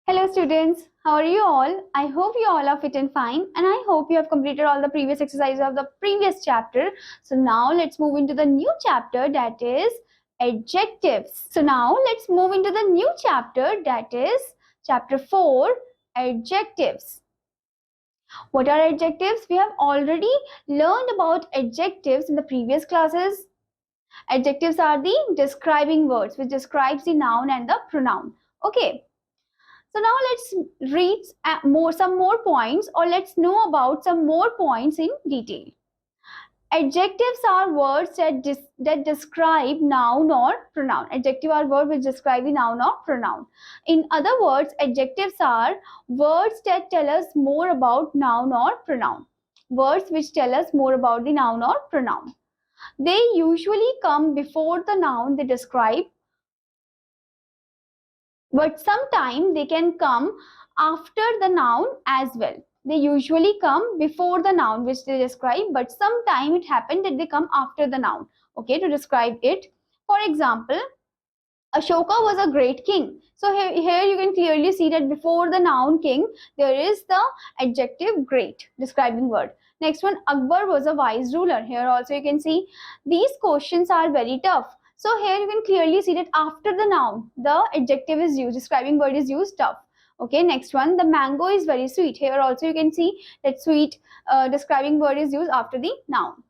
Hello students, how are you all? I hope you all are fit and fine and I hope you have completed all the previous exercises of the previous chapter. So now let's move into the new chapter, that is adjectives. So now let's move into the new chapter, that is chapter 4, adjectives. What are adjectives? We have already learned about adjectives in the previous classes. Adjectives are the describing words which describes the noun and the pronoun. Okay. So now let's read some more points, or let's know about some more points in detail. Adjectives are words that describe noun or pronoun. Adjective are words which describe the noun or pronoun. In other words, adjectives are words that tell us more about noun or pronoun. Words which tell us more about the noun or pronoun. They usually come before the noun they describe, but sometimes they can come after the noun as well. They usually come before the noun which they describe, but sometimes it happens that they come after the noun, okay, to describe it. For example, Ashoka was a great king. So here you can clearly see that before the noun king, there is the adjective great, describing word. Next one, Akbar was a wise ruler. Here also you can see these questions are very tough. So here you can clearly see that after the noun, the adjective is used, describing word is used, tough. Okay, next one, the mango is very sweet. Here also you can see that sweet describing word is used after the noun.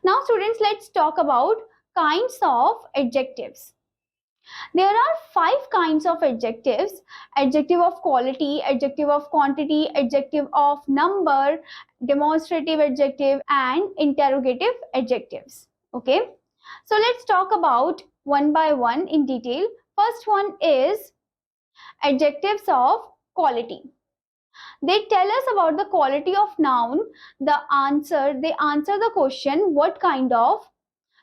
Now students, let's talk about kinds of adjectives. There are 5 kinds of adjectives: adjective of quality, adjective of quantity, adjective of number, demonstrative adjective, and interrogative adjectives. Okay, so let's talk about one by one in detail. First one is adjectives of quality. They tell us about the quality of noun. They answer the question what kind of.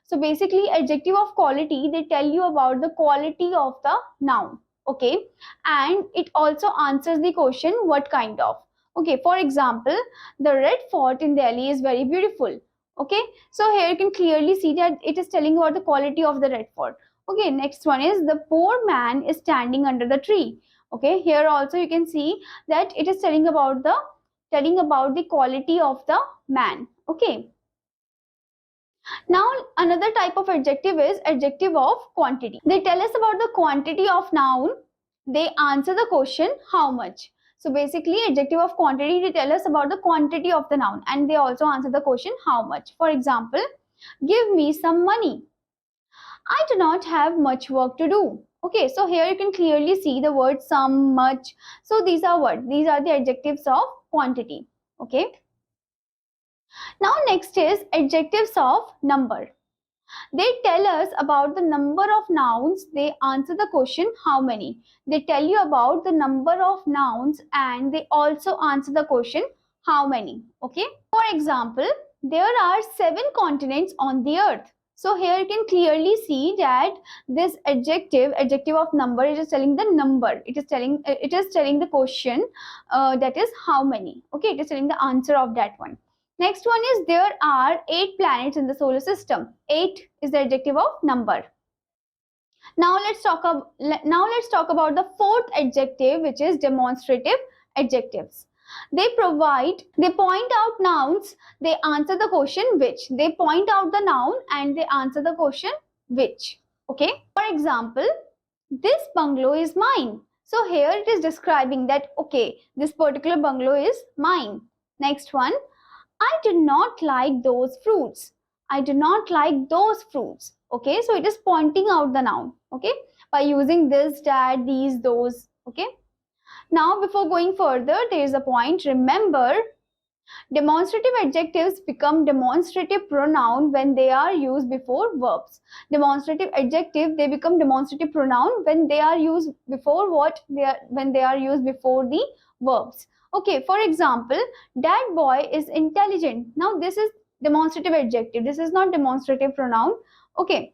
So basically, adjective of quality, they tell you about the quality of the noun. Okay, and it also answers the question what kind of. Okay, for example, the red fort in Delhi is very beautiful. Okay, so here you can clearly see that it is telling about the quality of the red fort. Okay, next one is the poor man is standing under the tree. Okay, here also you can see that it is telling about the quality of the man. Okay. Now another type of adjective is adjective of quantity. They tell us about the quantity of noun. They answer the question how much. So basically, adjective of quantity, they tell us about the quantity of the noun, and they also answer the question how much. For example, give me some money. I do not have much work to do. Okay, so here you can clearly see the word some, much. So these are the adjectives of quantity. Okay. Now next is adjectives of number. They tell us about the number of nouns. They answer the question how many. They tell you about the number of nouns and they also answer the question how many. Okay. For example, there are 7 continents on the earth. So here you can clearly see that this adjective of number, it is telling the number. It is telling the question that is how many. Okay. It is telling the answer of that one. Next one is there are 8 planets in the solar system. 8 is the adjective of number. Now let's talk about the fourth adjective, which is demonstrative adjectives. They point out nouns, they answer the question which. They point out the noun and they answer the question which. Okay. For example, this bungalow is mine. So here it is describing that, okay, this particular bungalow is mine. Next one, I do not like those fruits. I do not like those fruits. Okay, so it is pointing out the noun. Okay, by using this, that, these, those. Okay. Now, before going further, there is a point. Remember, demonstrative adjectives become demonstrative pronoun when they are used before verbs. Demonstrative adjective, they become demonstrative pronoun when they are used before what? When they are used before the verbs. Okay, for example, that boy is intelligent. Now this is demonstrative adjective. This is not demonstrative pronoun. Okay.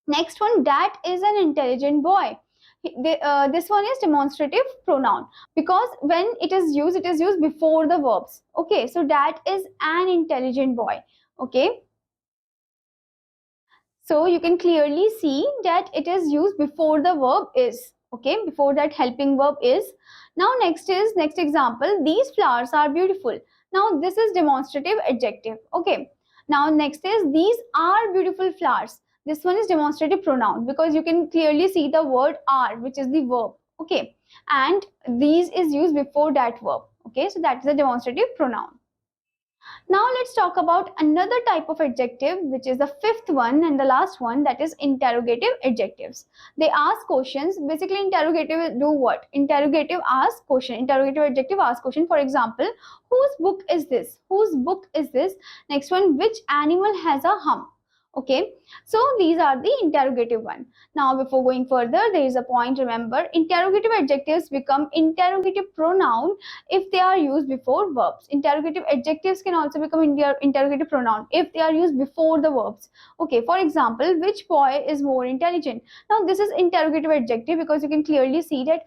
Next one, that is an intelligent boy. This one is demonstrative pronoun because when it is used before the verbs. Okay, so that is an intelligent boy. Okay. So you can clearly see that it is used before the verb is. Okay, before that helping verb is. Now next example, these flowers are beautiful. Now this is demonstrative adjective. Okay, now next is these are beautiful flowers. This one is demonstrative pronoun because you can clearly see the word are, which is the verb. Okay, and these is used before that verb. Okay, so that is a demonstrative pronoun. Now let's talk about another type of adjective, which is the fifth one and the last one, that is interrogative adjectives. They ask questions. Basically, interrogative do what? Interrogative ask question. Interrogative adjective ask question. For example, whose book is this? Whose book is this? Next one, which animal has a hump? Okay, so these are the interrogative one. Now before going further, there is a point. Remember, interrogative adjectives become interrogative pronoun if they are used before verbs. Interrogative adjectives can also become interrogative pronoun if they are used before the verbs. Okay, for example, which boy is more intelligent? Now this is interrogative adjective because you can clearly see that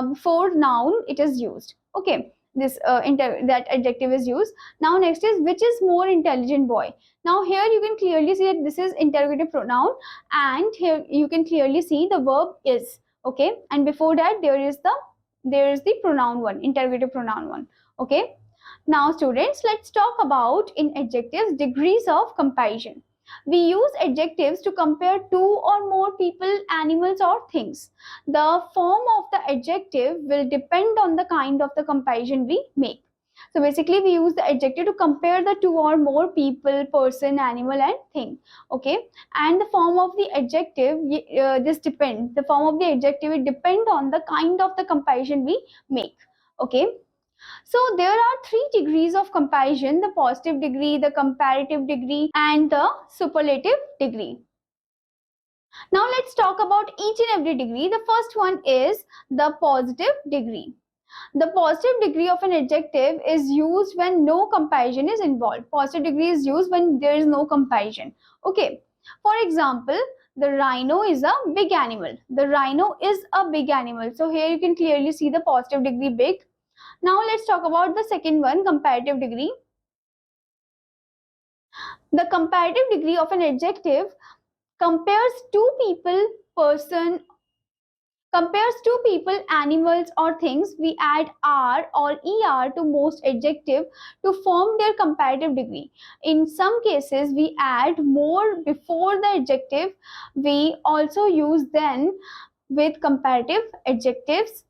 before noun it is used. Okay, this that adjective is used. Now next is which is more intelligent boy. Now here you can clearly see that this is interrogative pronoun, and here you can clearly see the verb is. Okay, and before that there is the pronoun one, interrogative pronoun one. Okay, now students, let's talk about in adjectives degrees of comparison. We use adjectives to compare two or more people, animals, or things. The form of the adjective will depend on the kind of the comparison we make. So basically we use the adjective to compare the two or more people, person, animal, and thing. Okay, and the form of the adjective, this depends, the form of the adjective will depend on the kind of the comparison we make. Okay, so there are three degrees of comparison: the positive degree, the comparative degree, and the superlative degree. Now let's talk about each and every degree. The first one is the positive degree. The positive degree of an adjective is used when no comparison is involved. Positive degree is used when there is no comparison. Okay. For example, the rhino is a big animal. The rhino is a big animal. So here you can clearly see the positive degree big. Now let's talk about the second one, comparative degree. The comparative degree of an adjective compares two people, person, compares two people, animals, or things. We add r or er to most adjective to form their comparative degree. In some cases, we add more before the adjective. We also use then with comparative adjectives.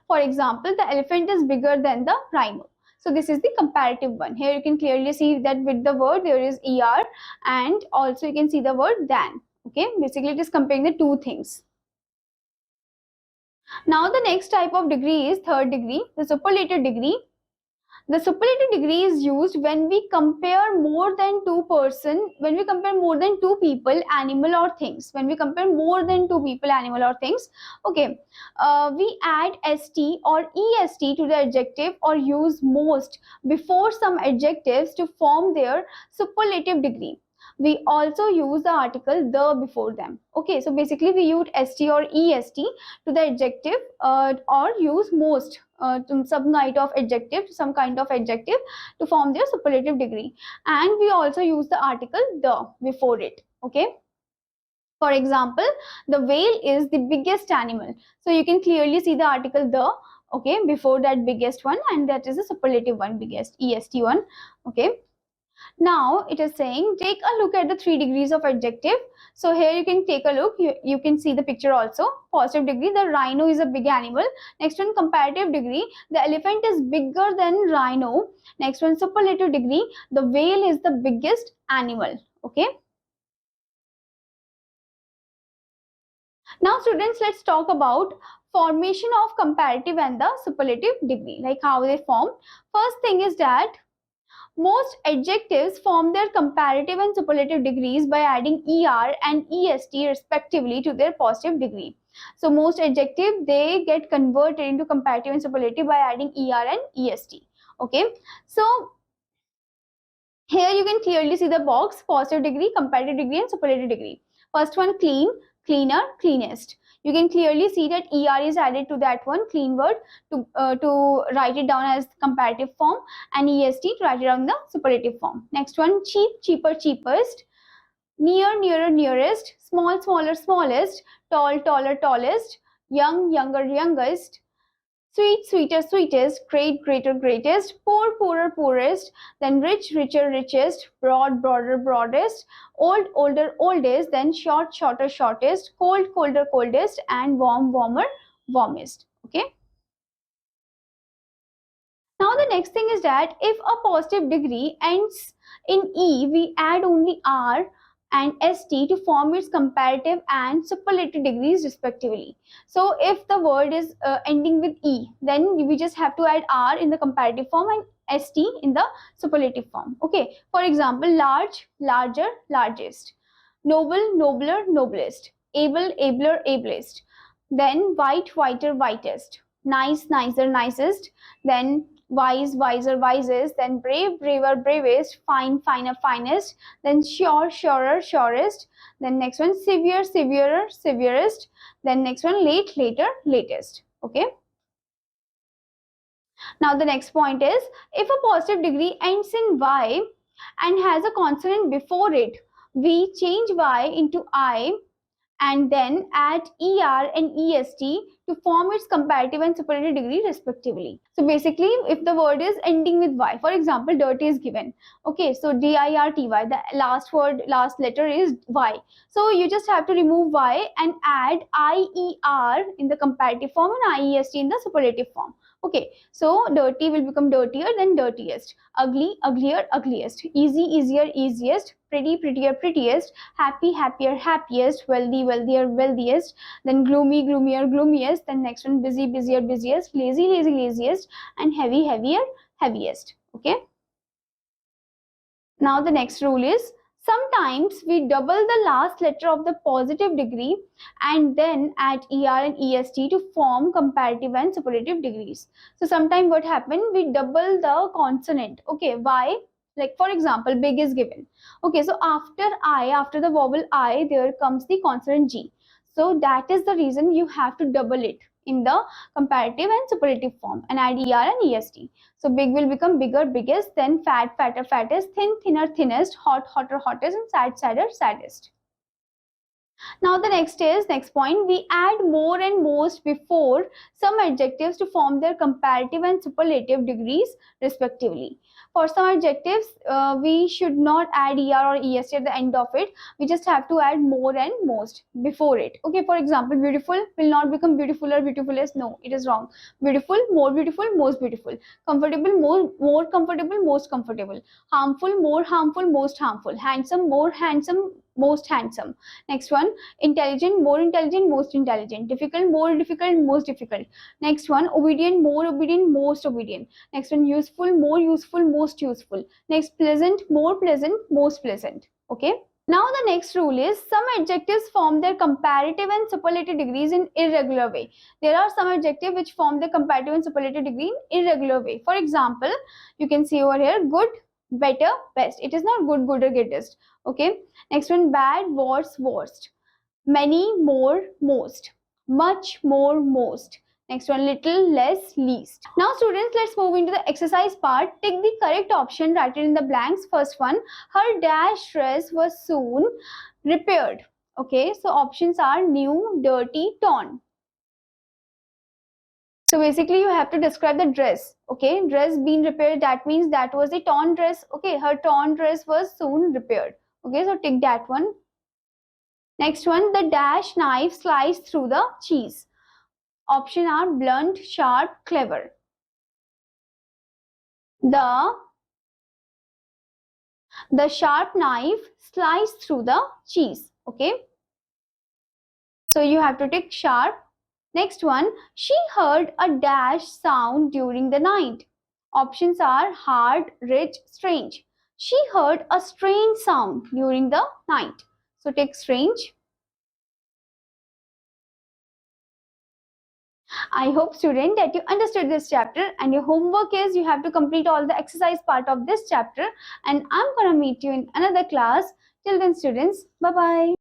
For example, the elephant is bigger than the rhino. So this is the comparative one. Here you can clearly see that with the word there is er, and also you can see the word than. Okay, basically it is comparing the two things. Now the next type of degree is third degree, the superlative degree. The superlative degree is used when we compare more than when we compare more than two people, animal, or things. When we compare more than two people, animal, or things, okay, we add st or est to the adjective or use most before some adjectives to form their superlative degree. We also use the article the before them. Okay, so basically we use st or est to the adjective or use most to some kind of adjective, to form their superlative degree. And we also use the article the before it. Okay. For example, the whale is the biggest animal. So you can clearly see the article the, okay, before that biggest one, and that is the superlative one, biggest, est one. Okay. Now it is saying take a look at the three degrees of adjective. So here you can take a look. You can see the picture also. Positive degree, the rhino is a big animal. Next one, comparative degree, the elephant is bigger than rhino. Next one, superlative degree, the whale is the biggest animal. Okay. Now students, let's talk about formation of comparative and the superlative degree, like how they form. First thing is that most adjectives form their comparative and superlative degrees by adding er and est respectively to their positive degree. So most adjectives, they get converted into comparative and superlative by adding er and est. Okay, so here you can clearly see the box: positive degree, comparative degree, and superlative degree. First one, clean, cleaner, cleanest. You can clearly see that er is added to that one, clean word, to write it down as comparative form, and est to write it down in the superlative form. Next one, cheap, cheaper, cheapest, near, nearer, nearest, small, smaller, smallest, tall, taller, tallest, young, younger, youngest, sweet, sweeter, sweetest, great, greater, greatest, poor, poorer, poorest, then rich, richer, richest, broad, broader, broadest, old, older, oldest, then short, shorter, shortest, cold, colder, coldest, and warm, warmer, warmest. Okay. Now the next thing is that if a positive degree ends in E, we add only R and ST to form its comparative and superlative degrees respectively. So if the word is ending with E, then we just have to add R in the comparative form and ST in the superlative form. Okay. For example, large, larger, largest, noble, nobler, noblest, able, abler, ablest, then white, whiter, whitest, nice, nicer, nicest, then wise, wiser, wisest, then brave, braver, bravest, fine, finer, finest, then sure, surer, surest, then next one severe, severer, severest, then next one late, later, latest. Okay. Now the next point is, if a positive degree ends in Y and has a consonant before it, we change Y into I and then add ER and EST to form its comparative and superlative degree respectively. So basically, if the word is ending with Y, for example, dirty is given. Okay, so DIRTY, the last word, last letter is Y. So you just have to remove Y and add IER in the comparative form and IEST in the superlative form. Okay, so dirty will become dirtier than dirtiest, ugly, uglier, ugliest, easy, easier, easiest, pretty, prettier, prettiest, happy, happier, happiest, wealthy, wealthier, wealthiest, then gloomy, gloomier, gloomiest, then next one busy, busier, busiest, lazy, lazy, laziest, and heavy, heavier, heaviest. Okay. Now the next rule is, sometimes we double the last letter of the positive degree and then add ER and EST to form comparative and superlative degrees. So sometimes what happened, we double the consonant. Okay, why? Like for example, big is given. Okay, so after I, after the vowel I, there comes the consonant G. So that is the reason you have to double it in the comparative and superlative form and add ER and EST. So big will become bigger, biggest, then fat, fatter, fattest, thin, thinner, thinnest, hot, hotter, hottest, and sad, sadder, saddest. Now the next point, we add more and most before some adjectives to form their comparative and superlative degrees respectively. For some adjectives, we should not add ER or EST at the end of it. We just have to add more and most before it. Okay, for example, beautiful will not become beautiful or beautifulest. No, it is wrong. Beautiful, more beautiful, most beautiful. Comfortable, more comfortable, most comfortable. Harmful, more harmful, most harmful. Handsome, more handsome, most handsome. Next one, intelligent, more intelligent, most intelligent. Difficult, more difficult, most difficult. Next one, obedient, more obedient, most obedient. Next one, useful, more useful, most useful. Next, pleasant, more pleasant, most pleasant. Okay. Now the next rule is, some adjectives form their comparative and superlative degrees in irregular way. There are some adjectives which form their comparative and superlative degree in irregular way. For example, you can see over here, good, better, best. It is not good, good or greatest. Okay. Next one, bad, worse, worst. Many, more, most. Much, more, most. Next one, little, less, least. Now students, let's move into the exercise part. Take the correct option, write it in the blanks. First one, her dash dress was soon repaired. Okay, so options are new, dirty, torn. So basically you have to describe the dress. Okay, dress being repaired, that means that was a torn dress. Okay, her torn dress was soon repaired. Okay, so take that one. Next one, the dash knife sliced through the cheese. Option are blunt, sharp, clever. The sharp knife sliced through the cheese. Okay. So you have to take sharp. Next one, she heard a dash sound during the night. Options are hard, rich, strange. She heard a strange sound during the night. So take strange. I hope student that you understood this chapter, and your homework is you have to complete all the exercise part of this chapter, and I'm gonna meet you in another class. Till then students, bye bye.